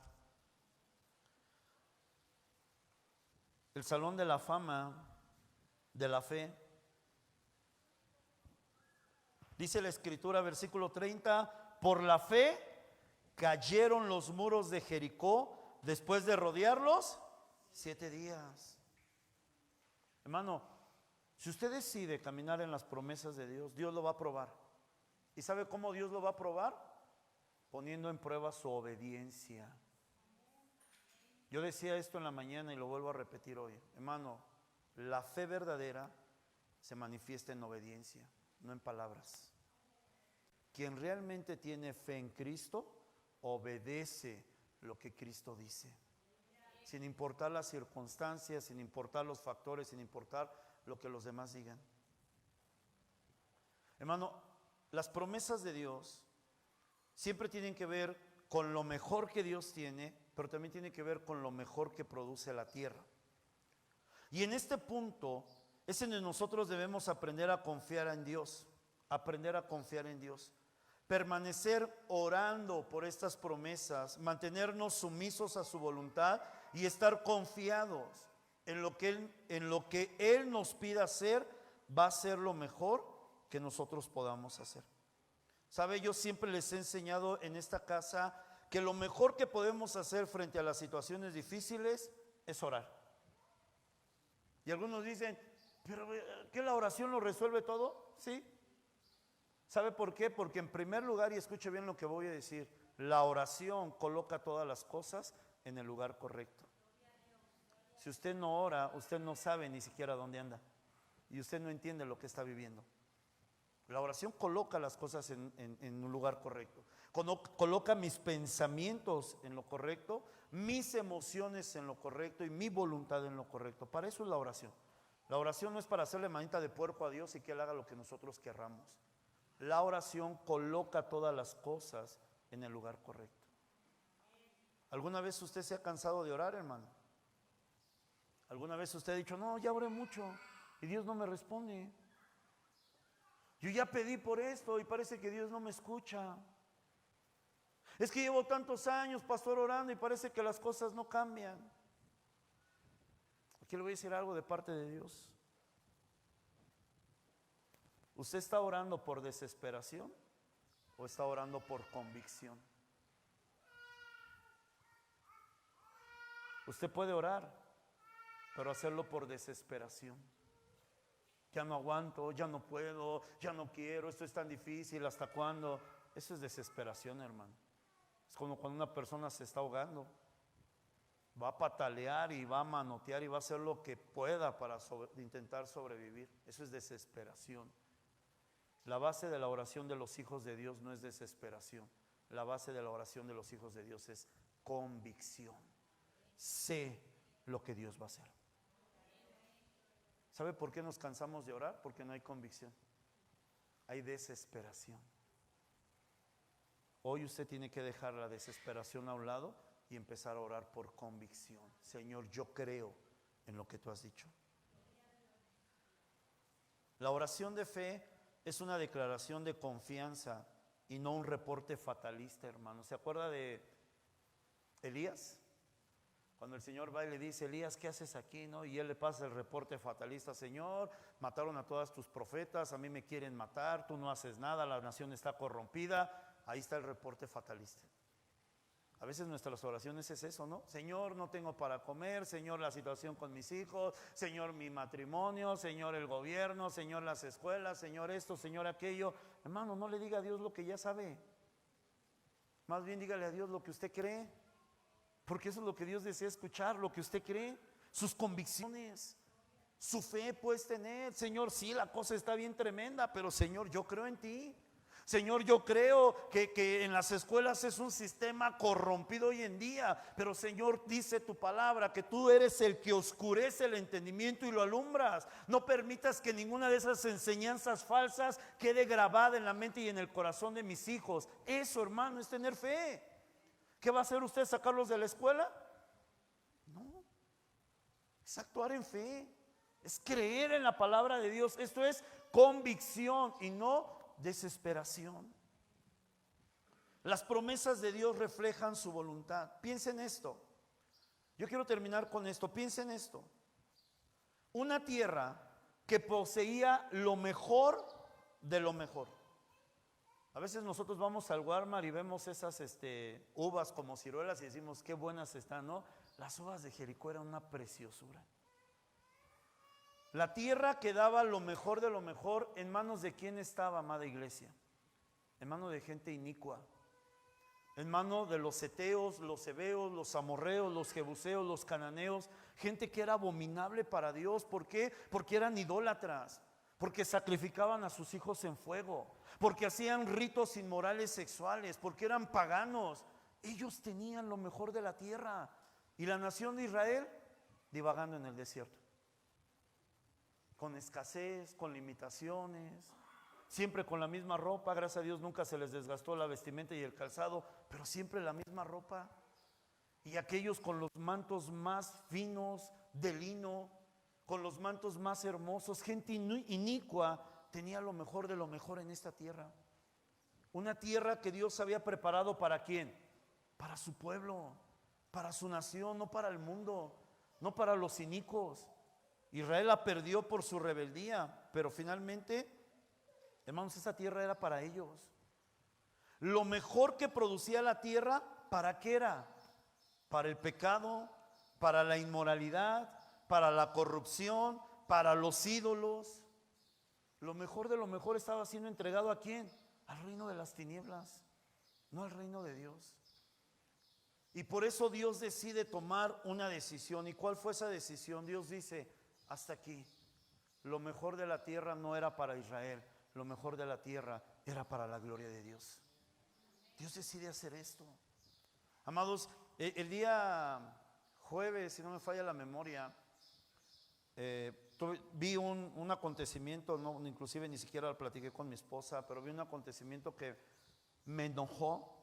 El salón de la fama de la fe. Dice la escritura, versículo 30, por la fe cayeron los muros de Jericó después de rodearlos 7 días. Hermano, si usted decide caminar en las promesas de Dios, Dios lo va a probar. ¿Y sabe cómo Dios lo va a probar? Poniendo en prueba su obediencia. Yo decía esto en la mañana y lo vuelvo a repetir hoy. Hermano, la fe verdadera se manifiesta en obediencia, no en palabras. Quien realmente tiene fe en Cristo, obedece lo que Cristo dice. Sin importar las circunstancias, sin importar los factores, sin importar lo que los demás digan. Hermano, las promesas de Dios siempre tienen que ver con lo mejor que Dios tiene, pero también tiene que ver con lo mejor que produce la tierra. Y en este punto es en el que nosotros debemos aprender a confiar en Dios, aprender a confiar en Dios, permanecer orando por estas promesas, mantenernos sumisos a su voluntad y estar confiados en lo que Él nos pida hacer, va a ser lo mejor que nosotros podamos hacer. ¿Sabe? Yo siempre les he enseñado en esta casa que lo mejor que podemos hacer frente a las situaciones difíciles es orar. Y algunos dicen, pero ¿qué la oración lo resuelve todo? Sí. ¿Sabe por qué? Porque en primer lugar, y escuche bien lo que voy a decir, la oración coloca todas las cosas en el lugar correcto. Si usted no ora, usted no sabe ni siquiera dónde anda y usted no entiende lo que está viviendo. La oración coloca las cosas en un lugar correcto. Coloca mis pensamientos en lo correcto, mis emociones en lo correcto y mi voluntad en lo correcto. Para eso es la oración. La oración no es para hacerle manita de puerco a Dios y que Él haga lo que nosotros querramos. La oración coloca todas las cosas en el lugar correcto. ¿Alguna vez usted se ha cansado de orar, hermano? ¿Alguna vez usted ha dicho, no, ya oré mucho y Dios no me responde? Yo ya pedí por esto y parece que Dios no me escucha. Es que llevo tantos años, pastor, orando y parece que las cosas no cambian. Aquí le voy a decir algo de parte de Dios. ¿Usted está orando por desesperación o está orando por convicción? Usted puede orar, pero hacerlo por desesperación. Ya no aguanto, ya no puedo, ya no quiero, esto es tan difícil, ¿hasta cuándo? Eso es desesperación, hermano. Es como cuando una persona se está ahogando. Va a patalear y va a manotear y va a hacer lo que pueda para intentar sobrevivir. Eso es desesperación. La base de la oración de los hijos de Dios no es desesperación. La base de la oración de los hijos de Dios es convicción. Sé lo que Dios va a hacer. ¿Sabe por qué nos cansamos de orar? Porque no hay convicción. Hay desesperación. Hoy usted tiene que dejar la desesperación a un lado y empezar a orar por convicción. Señor, yo creo en lo que tú has dicho. La oración de fe es una declaración de confianza y no un reporte fatalista, hermano. ¿Se acuerda de Elías? Cuando el Señor va y le dice, Elías, ¿qué haces aquí? ¿No? Y él le pasa el reporte fatalista, Señor, mataron a todas tus profetas, a mí me quieren matar, tú no haces nada, la nación está corrompida. Ahí está el reporte fatalista. A veces nuestras oraciones es eso, ¿no? Señor, no tengo para comer, Señor, la situación con mis hijos, Señor, mi matrimonio, Señor, el gobierno, Señor, las escuelas, Señor, esto, Señor, aquello. Hermano, no le diga a Dios lo que ya sabe. Más bien dígale a Dios lo que usted cree. Porque eso es lo que Dios desea escuchar, lo que usted cree, sus convicciones, su fe puedes tener. Señor, sí, la cosa está bien tremenda, pero Señor, yo creo en ti. Señor, yo creo que en las escuelas es un sistema corrompido hoy en día, pero Señor, dice tu palabra que tú eres el que oscurece el entendimiento y lo alumbras. No permitas que ninguna de esas enseñanzas falsas quede grabada en la mente y en el corazón de mis hijos. Eso, hermano, es tener fe. ¿Qué va a hacer usted? ¿Sacarlos de la escuela? No, es actuar en fe, es creer en la palabra de Dios. Esto es convicción y no desesperación. Las promesas de Dios reflejan su voluntad. Piensen esto. Yo quiero terminar con esto. Piensen esto. Una tierra que poseía lo mejor de lo mejor. A veces nosotros vamos al Walmart y vemos esas uvas como ciruelas y decimos qué buenas están, ¿no? Las uvas de Jericó eran una preciosura. La tierra que daba lo mejor de lo mejor, ¿en manos de quién estaba, amada iglesia? En manos de gente inicua, en manos de los heteos, los heveos, los amorreos, los jebuseos, los cananeos, gente que era abominable para Dios. ¿Por qué? Porque eran idólatras, porque sacrificaban a sus hijos en fuego, porque hacían ritos inmorales sexuales, porque eran paganos. Ellos tenían lo mejor de la tierra y la nación de Israel divagando en el desierto, con escasez, con limitaciones, siempre con la misma ropa. Gracias a Dios nunca se les desgastó la vestimenta y el calzado, pero siempre la misma ropa. Y aquellos con los mantos más finos de lino, con los mantos más hermosos, gente inicua, tenía lo mejor de lo mejor en esta tierra. Una tierra que Dios había preparado ¿para quién? Para su pueblo, para su nación, no para el mundo, no para los inicuos. Israel la perdió por su rebeldía, pero finalmente, hermanos, esa tierra era para ellos. Lo mejor que producía la tierra, ¿para qué era? Para el pecado, para la inmoralidad, para la corrupción, para los ídolos. Lo mejor de lo mejor estaba siendo entregado ¿a quién? Al reino de las tinieblas, no al reino de Dios. Y por eso Dios decide tomar una decisión. ¿Y cuál fue esa decisión? Dios dice: hasta aquí. Lo mejor de la tierra no era para Israel, lo mejor de la tierra era para la gloria de Dios. Dios decide hacer esto. Amados, el día jueves, si no me falla la memoria, vi un acontecimiento, no, inclusive ni siquiera lo platiqué con mi esposa, pero vi un acontecimiento que me enojó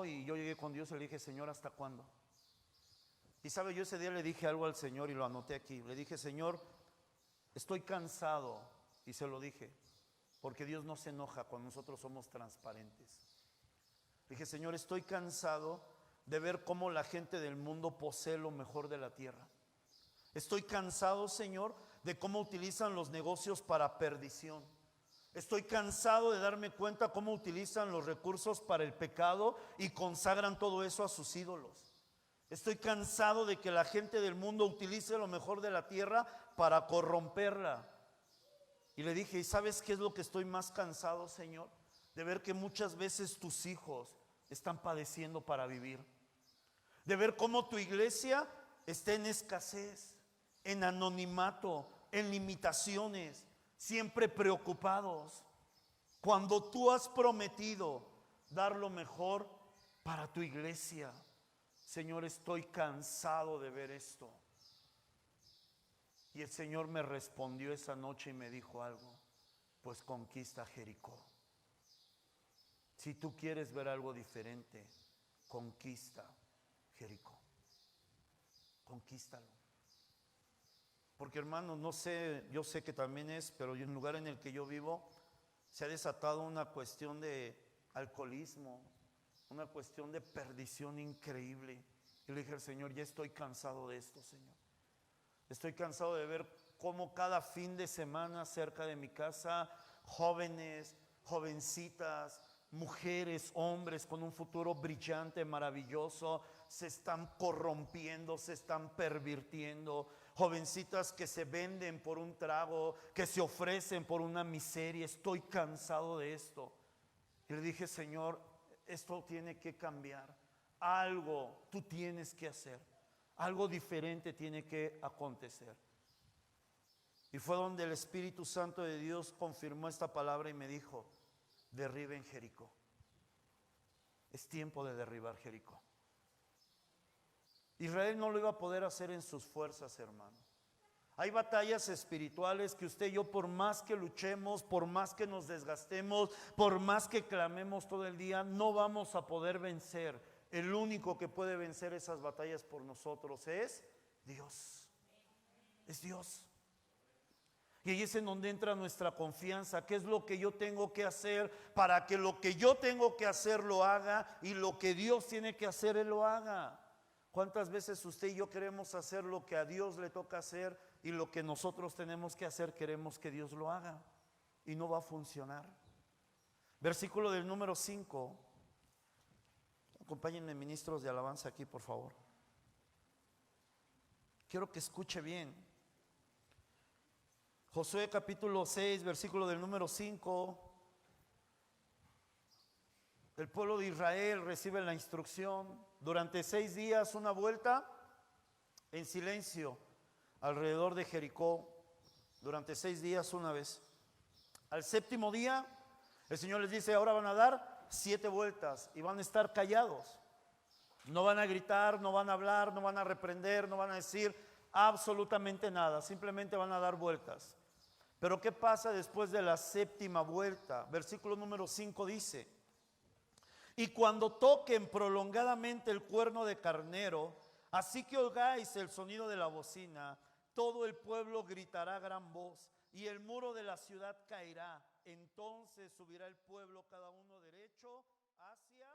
y yo llegué con Dios y le dije: Señor, ¿hasta cuándo? Y sabe, yo ese día le dije algo al Señor y lo anoté aquí. Le dije: Señor, estoy cansado, y se lo dije, porque Dios no se enoja cuando nosotros somos transparentes. Le dije: Señor, estoy cansado de ver cómo la gente del mundo posee lo mejor de la tierra. Estoy cansado, Señor, de cómo utilizan los negocios para perdición. Estoy cansado de darme cuenta cómo utilizan los recursos para el pecado y consagran todo eso a sus ídolos. Estoy cansado de que la gente del mundo utilice lo mejor de la tierra para corromperla. Y le dije: ¿y sabes qué es lo que estoy más cansado, Señor? De ver que muchas veces tus hijos están padeciendo para vivir. De ver cómo tu iglesia está en escasez, en anonimato, en limitaciones, siempre preocupados, cuando tú has prometido dar lo mejor para tu iglesia. Señor, estoy cansado de ver esto. Y el Señor me respondió esa noche y me dijo algo: pues conquista Jericó. Si tú quieres ver algo diferente, conquista Jericó. Conquístalo. Porque, hermano, no sé, yo sé que también pero en el lugar en el que yo vivo se ha desatado una cuestión de alcoholismo, una cuestión de perdición increíble. Y le dije al Señor: ya estoy cansado de esto, Señor. Estoy cansado de ver cómo cada fin de semana cerca de mi casa, jóvenes, jovencitas, mujeres, hombres con un futuro brillante, maravilloso, se están corrompiendo, se están pervirtiendo. Jovencitas que se venden por un trago, que se ofrecen por una miseria. Estoy cansado de esto. Y le dije: Señor, esto tiene que cambiar. algo tú tienes que hacer, algo diferente tiene que acontecer. Y fue donde el Espíritu Santo de Dios confirmó esta palabra y me dijo: derriben Jericó. Es tiempo de derribar Jericó. Israel no lo iba a poder hacer en sus fuerzas, hermano. Hay batallas espirituales que usted y yo, por más que luchemos, por más que nos desgastemos, por más que clamemos todo el día, no vamos a poder vencer. El único que puede vencer esas batallas por nosotros es Dios. Es Dios. Y ahí es en donde entra nuestra confianza. ¿Qué es lo que yo tengo que hacer para que lo que yo tengo que hacer lo haga, y lo que Dios tiene que hacer Él lo haga? ¿Cuántas veces usted y yo queremos hacer lo que a Dios le toca hacer, y lo que nosotros tenemos que hacer queremos que Dios lo haga? Y no va a funcionar. Versículo del número 5. Acompáñenme, ministros de alabanza, aquí por favor. Quiero que escuche bien. Josué capítulo 6, versículo del número 5. El pueblo de Israel recibe la instrucción: durante 6 días una vuelta en silencio alrededor de Jericó. Durante 6 días una vez. Al 7º día el Señor les dice: ahora van a dar 7 vueltas y van a estar callados. No van a gritar, no van a hablar, no van a reprender, no van a decir absolutamente nada. Simplemente van a dar vueltas. Pero ¿qué pasa después de la 7ª vuelta? Versículo número 5 dice: y cuando toquen prolongadamente el cuerno de carnero, así que oigáis el sonido de la bocina, todo el pueblo gritará a gran voz, y el muro de la ciudad caerá. Entonces subirá el pueblo cada uno derecho hacia